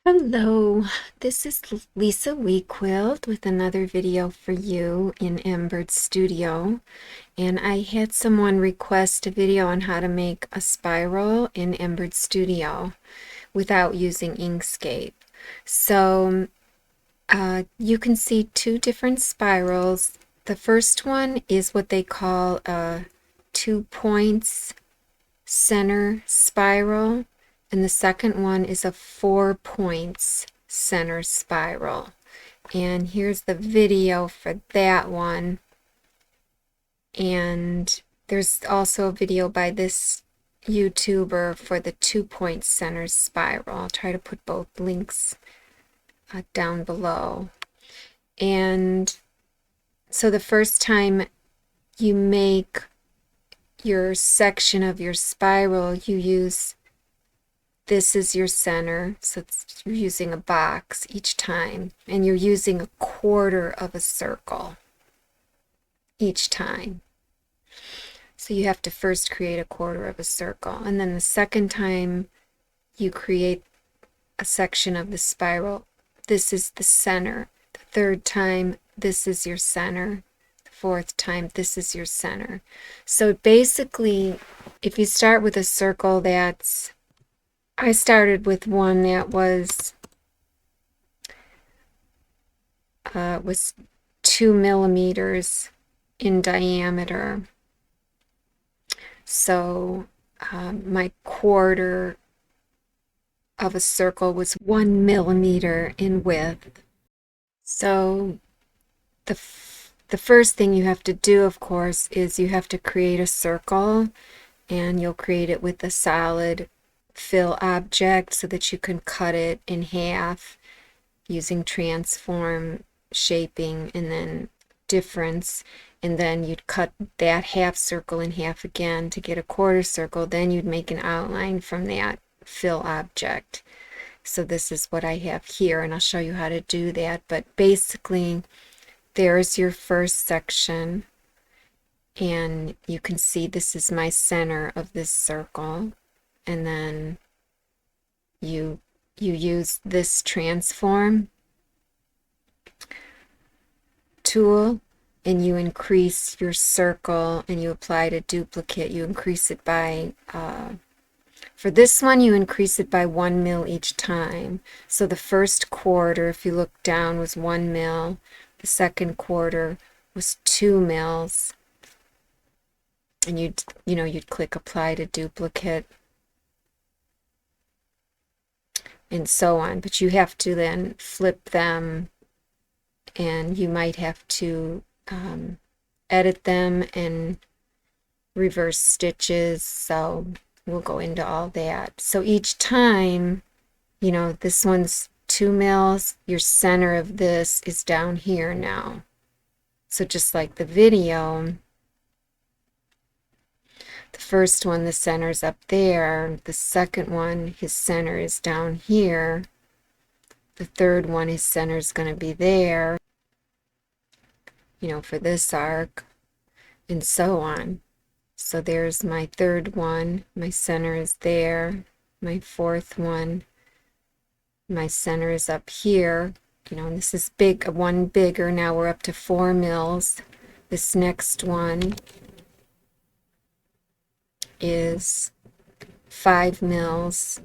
Hello, this is Lisa WeQuilt with another video for you in Embird Studio. And I had someone request a video on how to make a spiral in Embird Studio without using Inkscape. So you can see two different spirals. The first one is what they call a 2 points center spiral. And the second one is a 4 points center spiral. And here's the video for that one. And there's also a video by this YouTuber for the 2 points center spiral. I'll try to put both links down below. And so the first time you make your section of your spiral, you use this is your center, so you're using a box each time, and you're using a quarter of a circle each time. So you have to first create a quarter of a circle, and then the second time you create a section of the spiral, this is the center. The third time, this is your center. The fourth time, this is your center. So basically, if you start with a circle I started with one that was 2 millimeters in diameter. So my quarter of a circle was 1 millimeter in width. So the first thing you have to do, of course, is you have to create a circle, and you'll create it with a solid fill object so that you can cut it in half using transform, shaping, and then difference. And then you'd cut that half circle in half again to get a quarter circle. Then you'd make an outline from that fill object. So this is what I have here, and I'll show you how to do that. But basically, there's your first section, and you can see this is my center of this circle. And then you use this transform tool, and you increase your circle, and you apply a duplicate. You increase it by, for this one, you increase it by 1 mil each time. So the first quarter, if you look down, was 1 mil. The second quarter was 2 mils. And you'd click apply to duplicate, and so on. But you have to then flip them, and you might have to edit them and reverse stitches. So we'll go into all that. So each time, this one's 2 mils, your center of this is down here now. So just like the video, the first one, the center's up there. The second one, his center is down here. The third one, his center is going to be there, for this arc, and so on. So there's my third one. My center is there. My fourth one, my center is up here. And this is one bigger. Now we're up to 4 mils. This next one is 5 mils,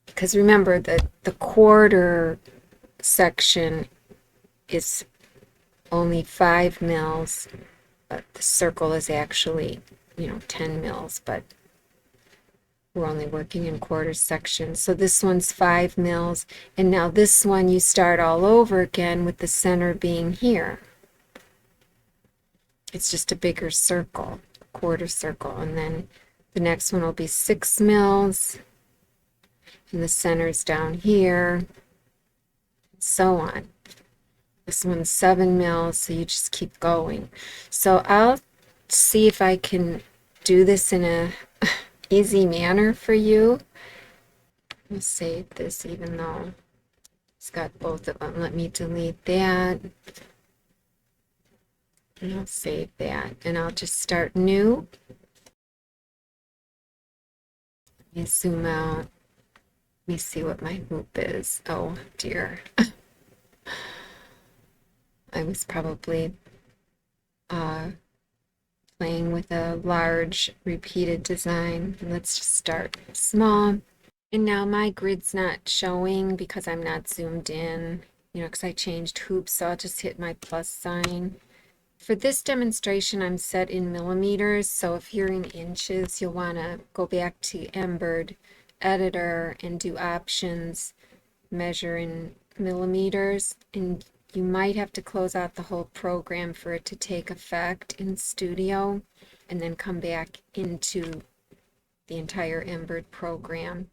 because remember that the quarter section is only 5 mils, but the circle is actually 10 mils, but we're only working in quarter sections. So this one's 5 mils, and now this one you start all over again with the center being here. It's just a bigger circle, quarter circle. And then the next one will be 6 mils, and the center's down here, so on. This one's 7 mils, so you just keep going. So I'll see if I can do this in a easy manner for you. I'll save this, even though it's got both of them. Let me delete that. And I'll save that, and I'll just start new. Let me zoom out. me see what my hoop is. Oh dear. I was probably playing with a large repeated design. Let's just start small. And now my grid's not showing because I'm not zoomed in, because I changed hoops, so I'll just hit my plus sign. For this demonstration, I'm set in millimeters, so if you're in inches, you'll want to go back to Embird editor and do options, measure in millimeters, and you might have to close out the whole program for it to take effect in Studio, and then come back into the entire Embird program.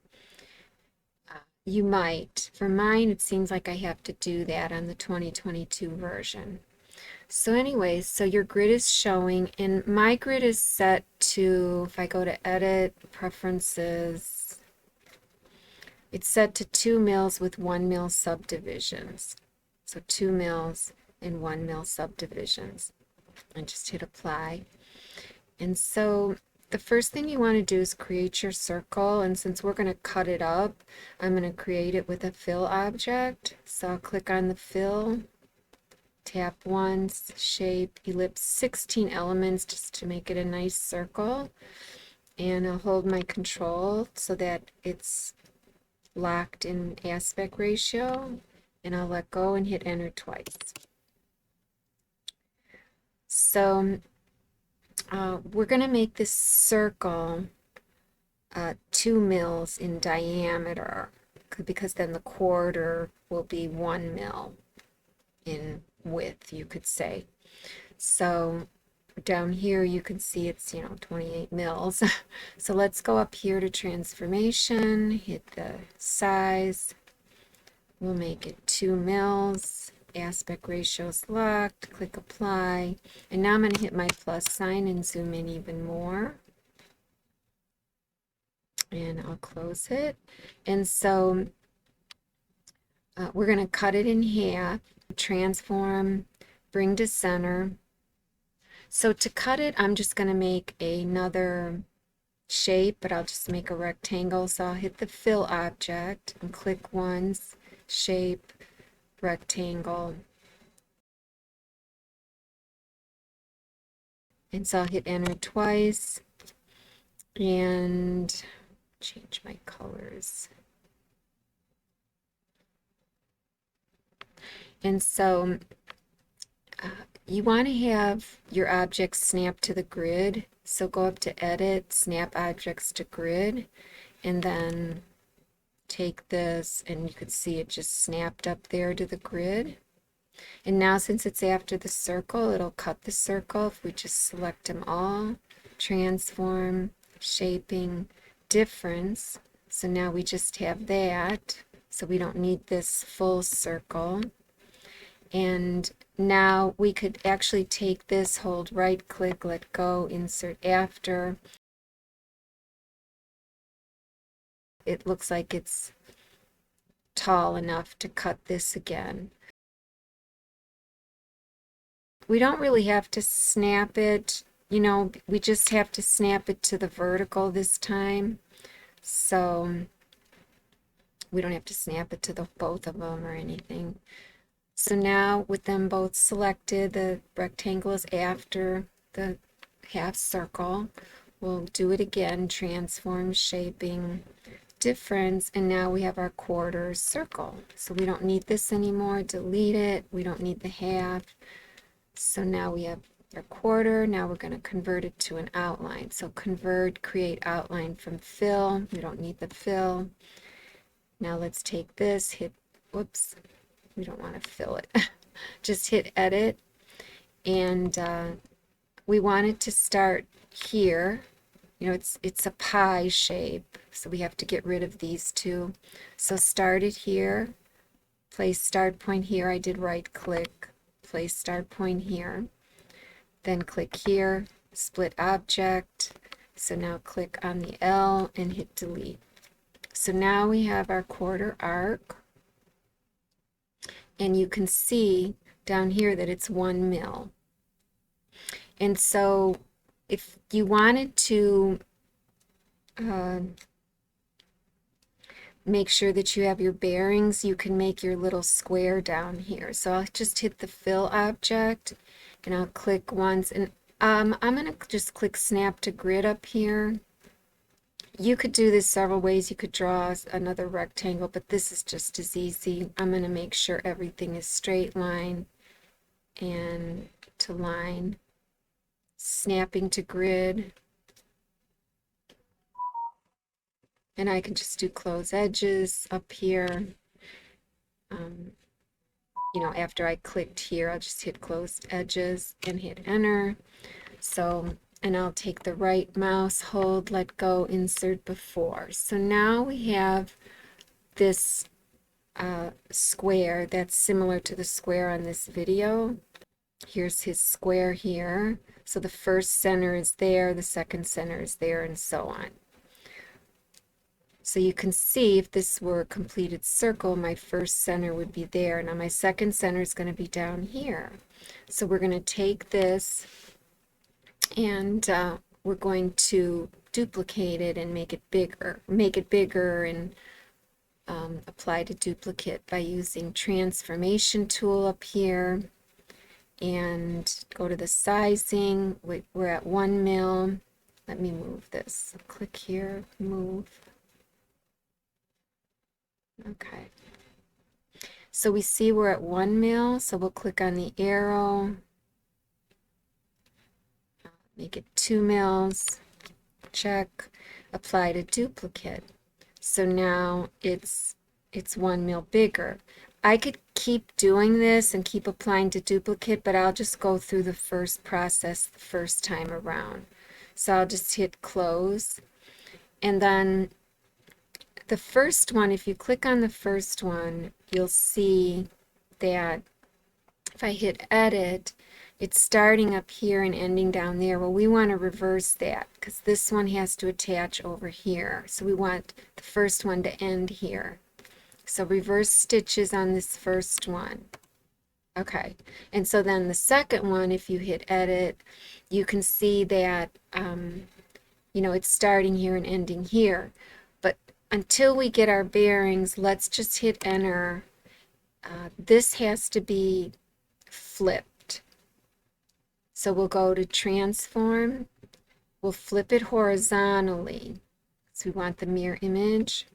You might. For mine, it seems like I have to do that on the 2022 version. So anyways, so your grid is showing, and my grid is set to, if I go to Edit, Preferences, it's set to 2 mils with 1 mil subdivisions. So 2 mils and 1 mil subdivisions. And just hit Apply. And so the first thing you want to do is create your circle, and since we're going to cut it up, I'm going to create it with a fill object. So I'll click on the fill, tap once, shape, ellipse, 16 elements just to make it a nice circle, and I'll hold my control so that it's locked in aspect ratio, and I'll let go and hit enter twice. So we're going to make this circle 2 mils in diameter, because then the quarter will be 1 mil in width, you could say. So down here you can see it's 28 mils. So let's go up here to transformation, hit the size, we'll make it 2 mils, aspect ratio's locked, click apply, and now I'm going to hit my plus sign and zoom in even more, and I'll close it. And so we're going to cut it in half, transform, bring to center. So to cut it, I'm just going to make another shape, but I'll just make a rectangle. So I'll hit the fill object and click once, shape, rectangle. And so I'll hit enter twice and change my colors. And so you want to have your objects snap to the grid. So go up to Edit, Snap Objects to Grid, and then take this, and you could see it just snapped up there to the grid. And now since it's after the circle, it'll cut the circle if we just select them all, transform, shaping, difference. So now we just have that, so we don't need this full circle. And now we could actually take this, hold right click, let go, insert after. It looks like it's tall enough to cut this again. We don't really have to snap it, we just have to snap it to the vertical this time. So we don't have to snap it to the both of them or anything. So now with them both selected, the rectangle is after the half circle. We'll do it again, transform, shaping, difference, and now we have our quarter circle. So we don't need this anymore, delete it, we don't need the half. So now we have our quarter. Now we're going to convert it to an outline. So convert, create outline from fill. We don't need the fill. Now let's take this, hit, whoops, we don't want to fill it. Just hit edit, and we want it to start here. It's a pie shape, so we have to get rid of these two. So start it here, place start point here. I did right click, place start point here, then click here, split object. So now click on the L and hit delete. So now we have our quarter arc, and you can see down here that it's 1 mil. And so if you wanted to make sure that you have your bearings, you can make your little square down here. So I'll just hit the fill object and I'll click once, and I'm going to just click snap to grid up here. You could do this several ways. You could draw another rectangle, but this is just as easy. I'm going to make sure everything is straight line and to line, snapping to grid. And I can just do close edges up here. You know, after I clicked here, I'll just hit close edges and hit enter. So, and I'll take the right mouse, hold, let go, insert before. So now we have this square that's similar to the square on this video. Here's his square here. So the first center is there, the second center is there, and so on. So you can see if this were a completed circle, my first center would be there. Now my second center is going to be down here. So we're going to take this and we're going to duplicate it and make it bigger. And apply to duplicate by using transformation tool up here. And go to the sizing. We're at 1 mil. Let me move this. Click here, move. Okay. So we see we're at 1 mil, so we'll click on the arrow, make it 2 mils, check, apply to duplicate. So now it's 1 mil bigger. I could keep doing this and keep applying to duplicate, but I'll just go through the first process the first time around. So I'll just hit close, and then the first one, if you click on the first one, you'll see that if I hit edit, it's starting up here and ending down there. Well, we want to reverse that because this one has to attach over here. So we want the first one to end here. So reverse stitches on this first one. Okay, and so then the second one, if you hit edit, you can see that, you know, it's starting here and ending here. But until we get our bearings, let's just hit enter. This has to be flipped. So we'll go to transform. We'll flip it horizontally. So we want the mirror image.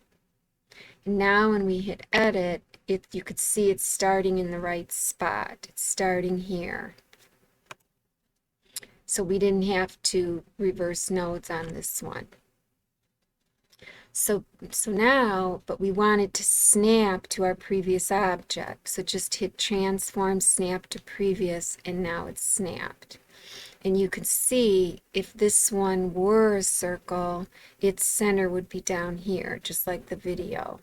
And now when we hit edit, you could see it's starting in the right spot. It's starting here. So we didn't have to reverse nodes on this one. So now, but we want it to snap to our previous object. So just hit transform, snap to previous, and now it's snapped. And you can see if this one were a circle, its center would be down here, just like the video.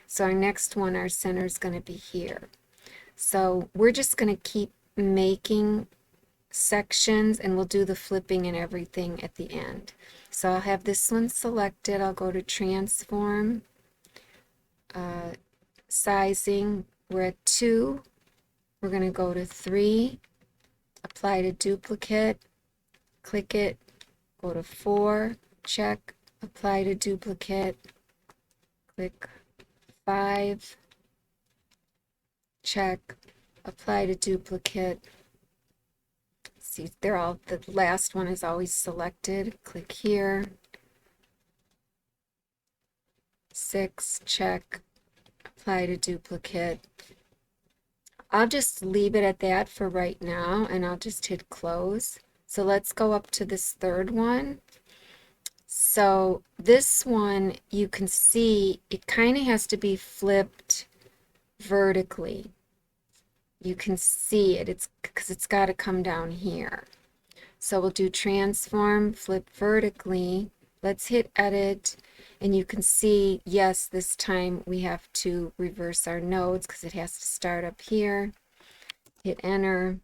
So our next one, our center is going to be here. So we're just going to keep making sections, and we'll do the flipping and everything at the end. So I'll have this one selected. I'll go to transform, sizing. We're at 2. We're going to go to 3, apply to duplicate, click it, go to 4, check, apply to duplicate, click 5, check, apply to duplicate. See, they're all, the last one is always selected. Click here. 6, check, apply to duplicate. I'll just leave it at that for right now, and I'll just hit close. So let's go up to this third one. So this one, you can see it kind of has to be flipped vertically. You can see it, it's because it's got to come down here. So we'll do transform, flip vertically. Let's hit edit, and you can see, yes, this time we have to reverse our nodes because it has to start up here. Hit enter,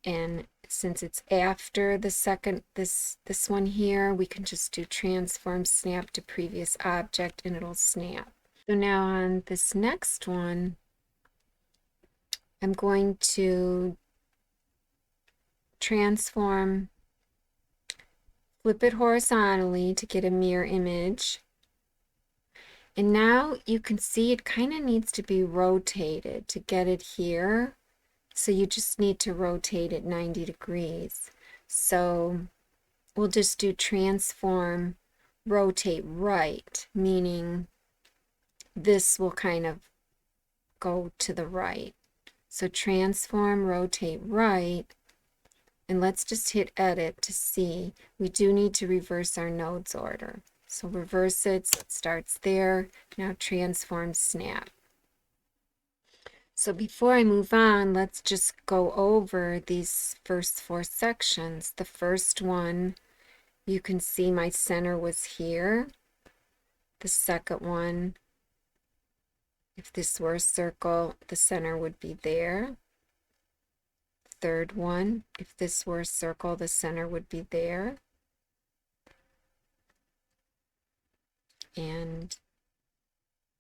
and since it's after the second, this one here, we can just do transform, snap to previous object, and it'll snap. So now on this next one, I'm going to transform, flip it horizontally to get a mirror image, And now you can see it kind of needs to be rotated to get it here. So you just need to rotate it 90 degrees. So we'll just do transform, rotate right, meaning this will kind of go to the right. So transform, rotate right, and let's just hit edit to see. We do need to reverse our nodes order. So reverse it, so it starts there. Now transform, snap. So before I move on, let's just go over these first 4 sections. The first one, you can see my center was here. The second one, if this were a circle, the center would be there. Third one, if this were a circle, the center would be there. And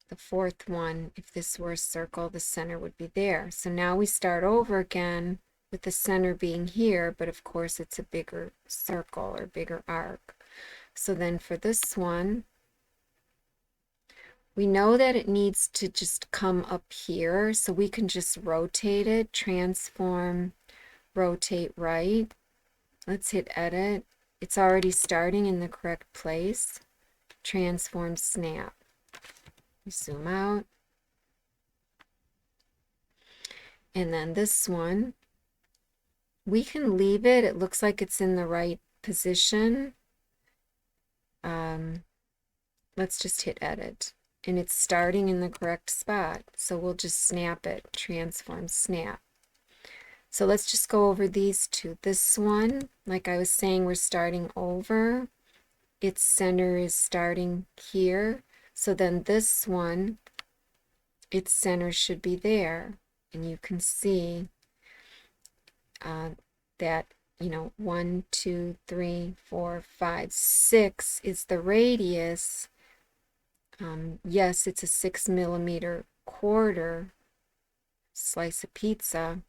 the fourth one, if this were a circle, the center would be there. So now we start over again with the center being here, but of course it's a bigger circle or bigger arc. So then for this one, we know that it needs to just come up here, so we can just rotate it, transform, rotate right. Let's hit edit. It's already starting in the correct place. Transform, snap. Zoom out. And then this one, we can leave it. It looks like it's in the right position. Let's just hit edit. And it's starting in the correct spot. So we'll just snap it. Transform, snap. So let's just go over these two. This one, like I was saying, we're starting over. Its center is starting here. So then this one, its center should be there. And you can see that, 1, 2, 3, 4, 5, 6 is the radius. Yes, it's a 6mm quarter slice of pizza,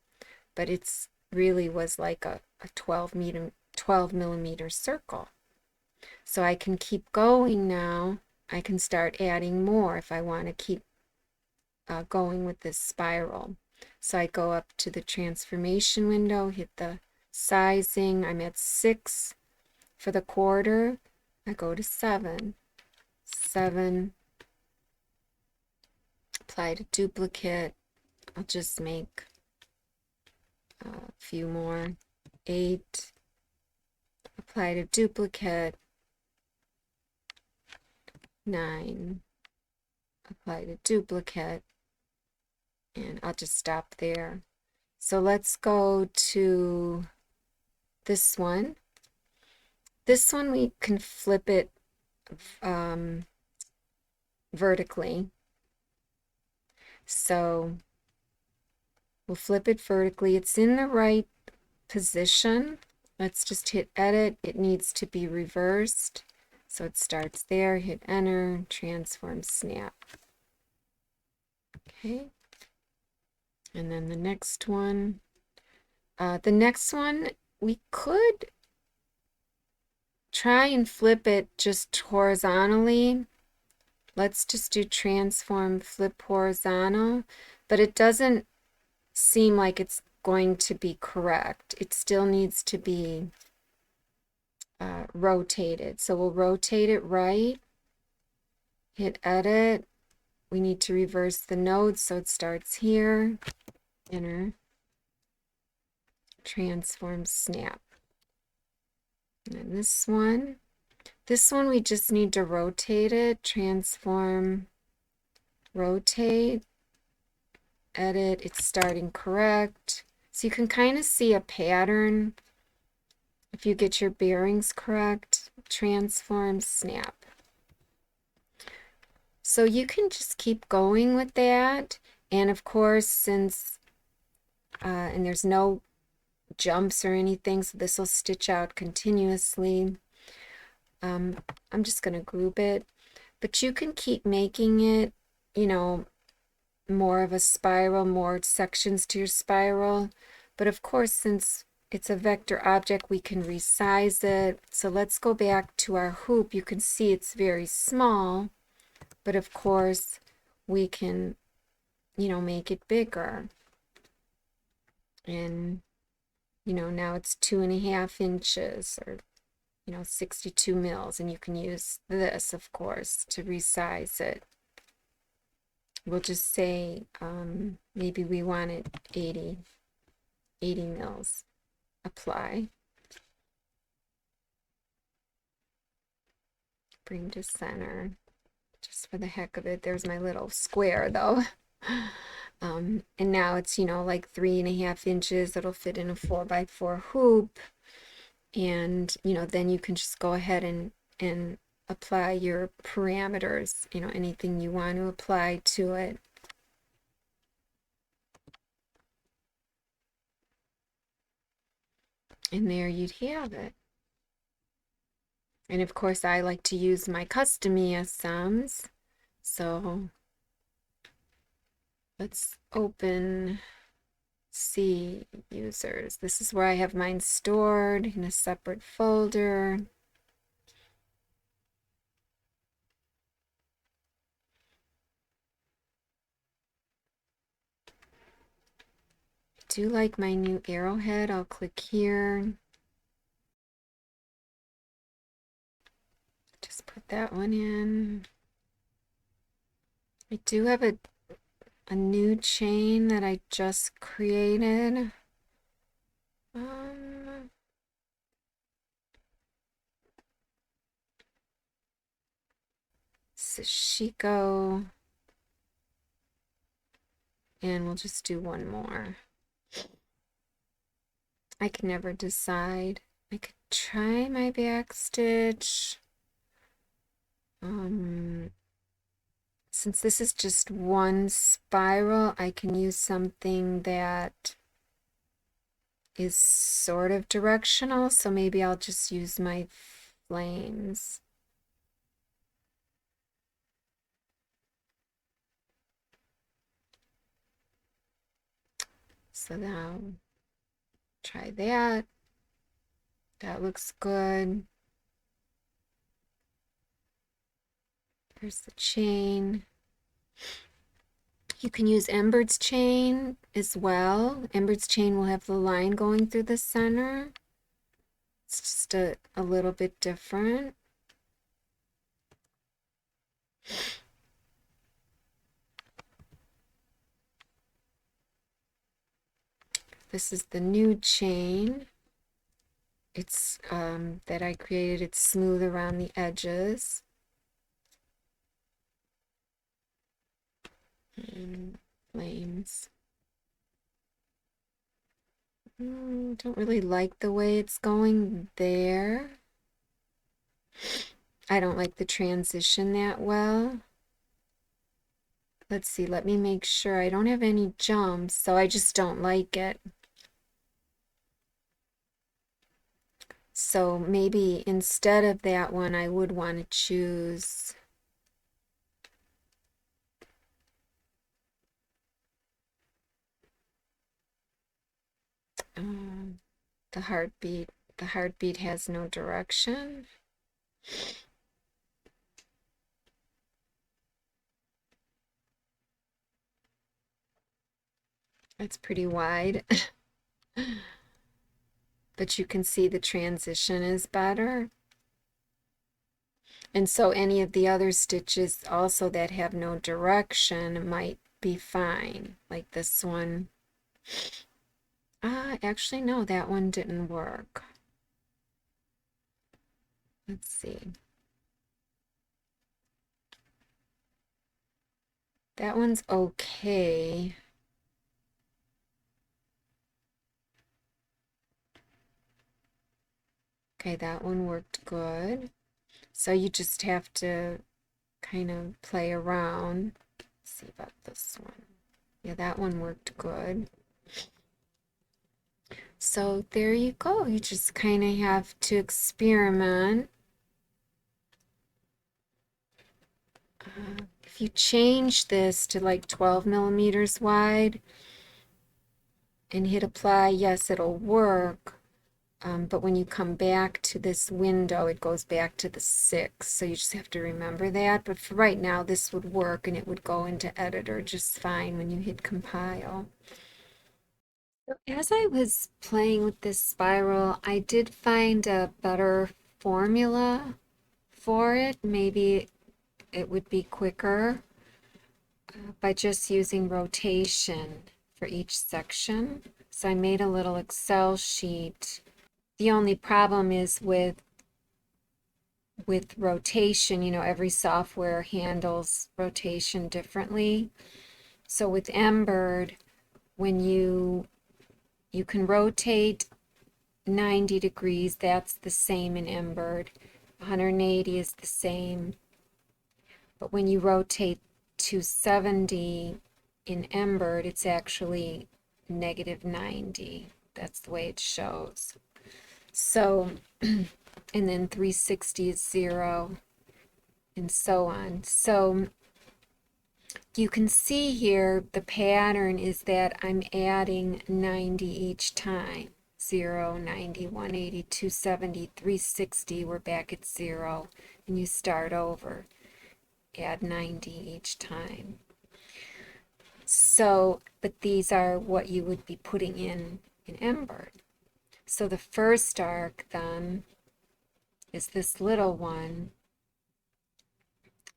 but it's really was like a 12 millimeter circle. So I can keep going now. I can start adding more if I want to keep going with this spiral. So I go up to the transformation window, hit the sizing. I'm at 6 for the quarter. I go to 7. 7. Apply to duplicate. I'll just make a few more. 8. Apply to duplicate. 9. Apply to duplicate. And I'll just stop there. So let's go to this one. This one we can flip it vertically. So we'll flip it vertically. It's in the right position. Let's just hit edit. It needs to be reversed. So it starts there. Hit enter. Transform, snap. Okay. And then the next one. We could try and flip it just horizontally. Let's just do transform, flip horizontal, but it doesn't seem like it's going to be correct. It still needs to be rotated. So we'll rotate it right, hit edit. We need to reverse the nodes, so it starts here, enter, transform, snap. And then this one we just need to rotate it, transform, rotate, edit, it's starting correct. So you can kind of see a pattern if you get your bearings correct. Transform, snap. So you can just keep going with that. And of course, since, and there's no jumps or anything, so this will stitch out continuously. I'm just going to group it, but you can keep making it, more of a spiral, more sections to your spiral. But of course, since it's a vector object, we can resize it. So let's go back to our hoop. You can see it's very small, But of course, we can, make it bigger. And, now it's 2.5 inches, or 62 mils, and you can use this, of course, to resize it. We'll just say maybe we want it 80 mils. Apply. Bring to center. Just for the heck of it. There's my little square, though. And now it's, like 3.5 inches. It'll fit in a 4x4 hoop. And, then you can just go ahead and apply your parameters, anything you want to apply to it. And there you'd have it. And of course, I like to use my custom ESMs. So let's open C users. This is where I have mine stored in a separate folder. I do like my new arrowhead. I'll click here. Just put that one in. I do have a new chain that I just created. Sashiko. And we'll just do one more. I can never decide. I could try my back stitch. Since this is just one spiral, I can use something that is sort of directional, so maybe I'll just use my flames. So now try that. That looks good. There's the chain. You can use Embird's chain as well. Embird's chain will have the line going through the center. It's just a little bit different. This is the new chain. It's that I created. It's smooth around the edges. And flames. Don't really like the way it's going there. I don't like the transition that well. Let's see, let me make sure. I don't have any jumps, so I just don't like it. So maybe instead of that one, I would want to choose the heartbeat. The heartbeat has no direction. It's pretty wide. But you can see the transition is better. And so any of the other stitches also that have no direction might be fine, like this one. Actually, no, that one didn't work. Let's see. That one's okay. Okay, that one worked good. So you just have to kind of play around. Let's see about this one. Yeah, that one worked good. So there you go. You just kind of have to experiment. If you change this to like 12 millimeters wide and hit apply, yes, it'll work. But when you come back to this window, it goes back to the 6. So you just have to remember that. But for right now, this would work and it would go into editor just fine when you hit compile. So as I was playing with this spiral, I did find a better formula for it. Maybe it would be quicker by just using rotation for each section. So I made a little Excel sheet. The only problem is with rotation, you know, every software handles rotation differently. So with Embird, when you can rotate 90 degrees, that's the same in Embird. 180 is the same. But when you rotate 270 in Embird, it's actually -90. That's the way it shows. So, and then 360 is 0, and so on. So you can see here the pattern is that I'm adding 90 each time. 0, 90, 180, 270, 360, we're back at 0, and you start over. Add 90 each time. So, but these are what you would be putting in Embird. So the first arc then is this little one,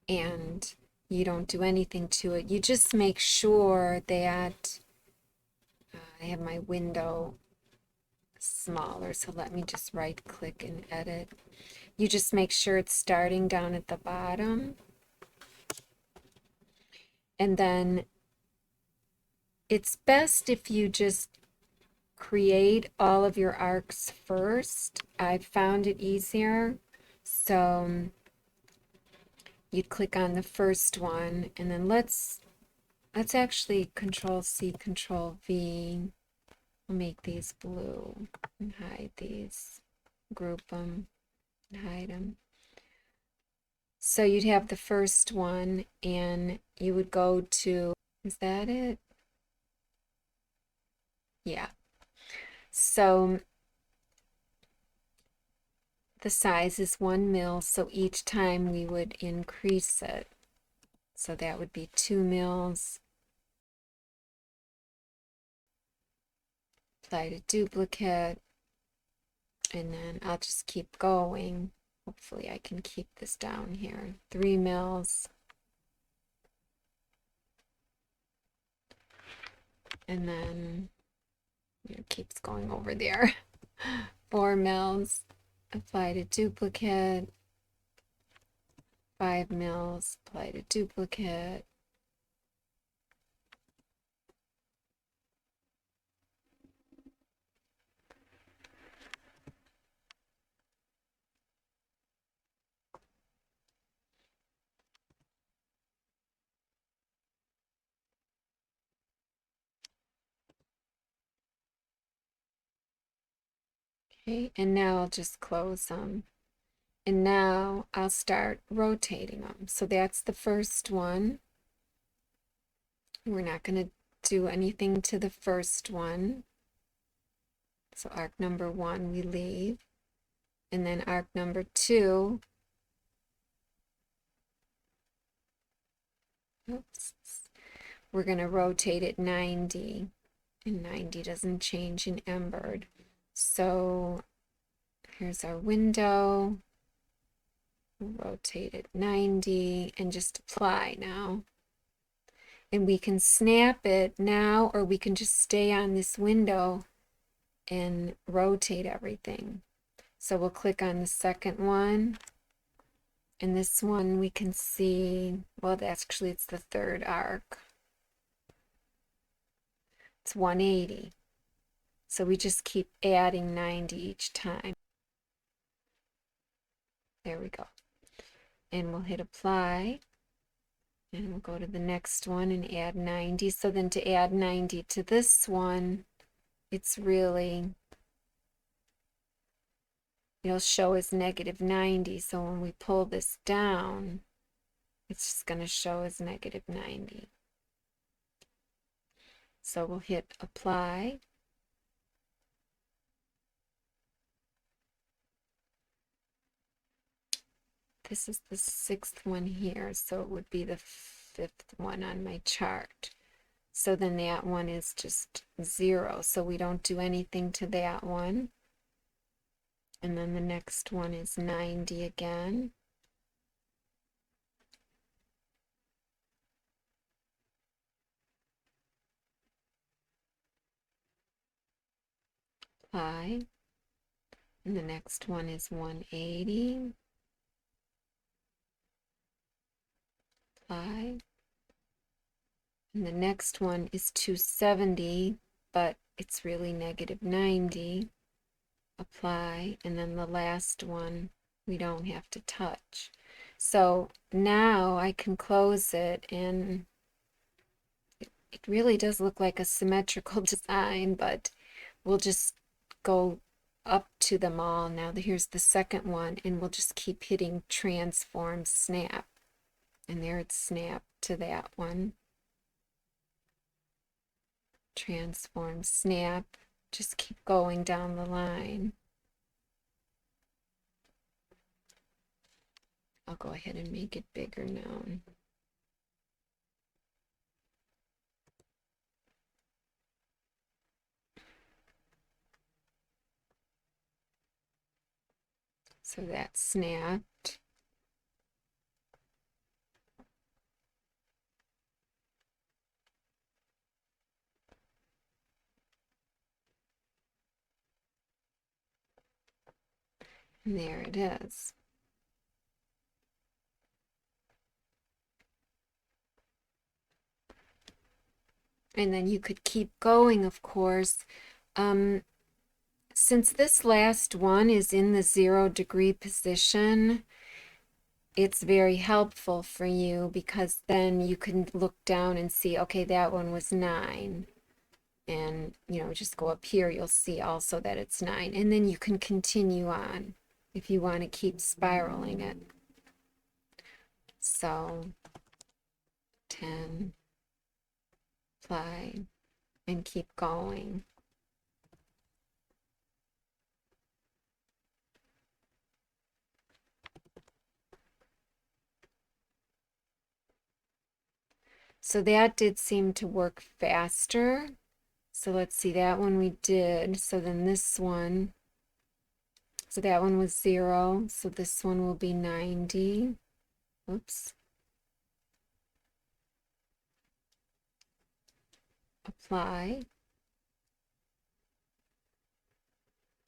and you don't do anything to it. You just make sure that I have my window smaller, so let me just right click and edit. You just make sure it's starting down at the bottom, and then it's best if you just create all of your arcs first. I've found it easier. So you'd click on the first one, and then let's actually Control C, Control V. We'll make these blue and hide these, group them and hide them. So you'd have the first one, and you would go to, is that it? Yeah. So the size is 1 mil, so each time we would increase it. So that would be 2 mils. Apply to duplicate, and then I'll just keep going. Hopefully I can keep this down here. 3 mils. And then it keeps going over there. 4 mils. Apply to duplicate. 5 mils. Apply to duplicate. Okay, and now I'll just close them. And now I'll start rotating them. So that's the first one. We're not going to do anything to the first one. So arc number 1 we leave. And then arc number 2, oops, we're going to rotate it 90. And 90 doesn't change in Embird. So here's our window. Rotate it 90 and just apply now. And we can snap it now, or we can just stay on this window and rotate everything. So we'll click on the second one. And this one we can see, well, actually it's the third arc. It's 180. So we just keep adding 90 each time. There we go. And we'll hit apply. And we'll go to the next one and add 90. So then to add 90 to this one, it's really, it'll show as -90. So when we pull this down, it's just going to show as -90. So we'll hit apply. this is the 6th one here, so it would be the 5th one on my chart. So then that one is just 0, so we don't do anything to that one. And then the next one is 90 again. Apply. And the next one is 180. Apply. And the next one is 270, but it's really negative 90. Apply. And then the last one we don't have to touch. So now I can close it, and it really does look like a symmetrical design, but we'll just go up to them all. Now here's the second one, and we'll just keep hitting transform snap. And there it's snapped to that one. Transform snap. Just keep going down the line. I'll go ahead and make it bigger now. So that's snapped. And there it is. And then you could keep going, of course. Since this last one is in the 0-degree position, it's very helpful for you, because then you can look down and see, okay, that one was 9. And, just go up here, you'll see also that it's 9. And then you can continue on if you want to keep spiraling it. So 10, apply, and keep going. So that did seem to work faster. So let's see, that one we did. So then this one, so that one was 0. So this one will be 90. Oops. Apply.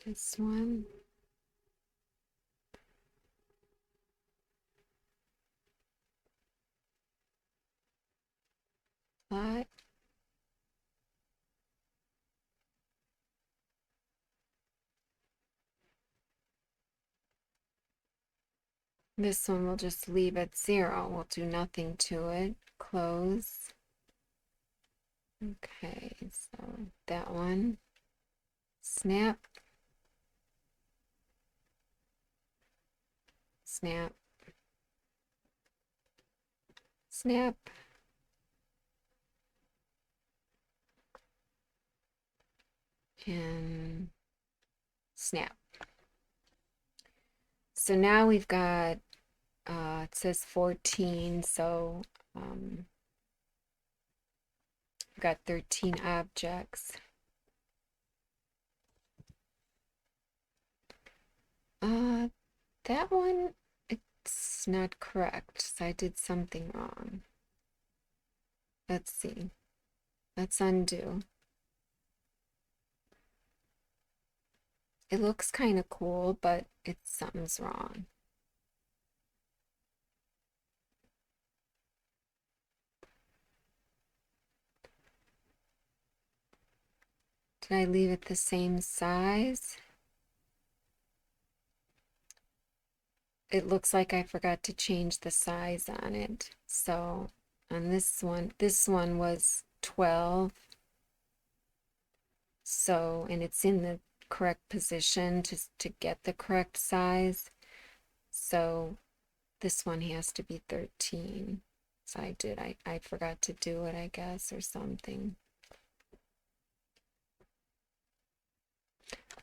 This one. Apply. This one we'll just leave at 0. We'll do nothing to it. Close. Okay, so that one. Snap. Snap. Snap. And snap. So now we've got, it says 14, so we've got 13 objects. That one, it's not correct, so I did something wrong. Let's see. Let's undo. It looks kind of cool, but something's wrong. Did I leave it the same size? It looks like I forgot to change the size on it. So on this one was 12. So, and it's in the correct position to get the correct size. So this one has to be 13. So I forgot to do it, I guess, or something.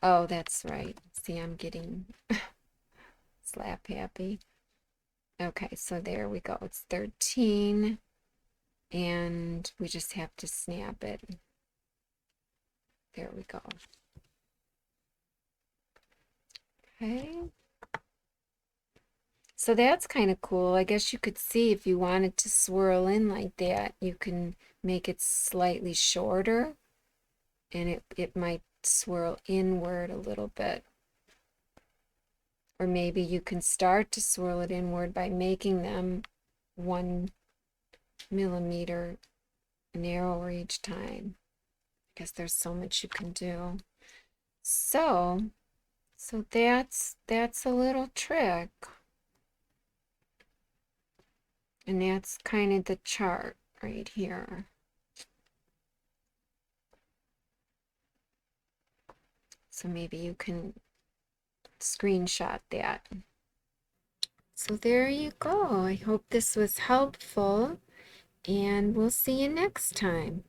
Oh, that's right. See, I'm getting slap happy. Okay, so there we go. It's 13, and we just have to snap it. There we go. Okay. So that's kind of cool. I guess you could see if you wanted to swirl in like that, you can make it slightly shorter, and it might swirl inward a little bit. Or maybe you can start to swirl it inward by making them 1 millimeter narrower each time. I guess there's so much you can do. So that's a little trick. And that's kind of the chart right here. So maybe you can screenshot that. So there you go. I hope this was helpful, and we'll see you next time.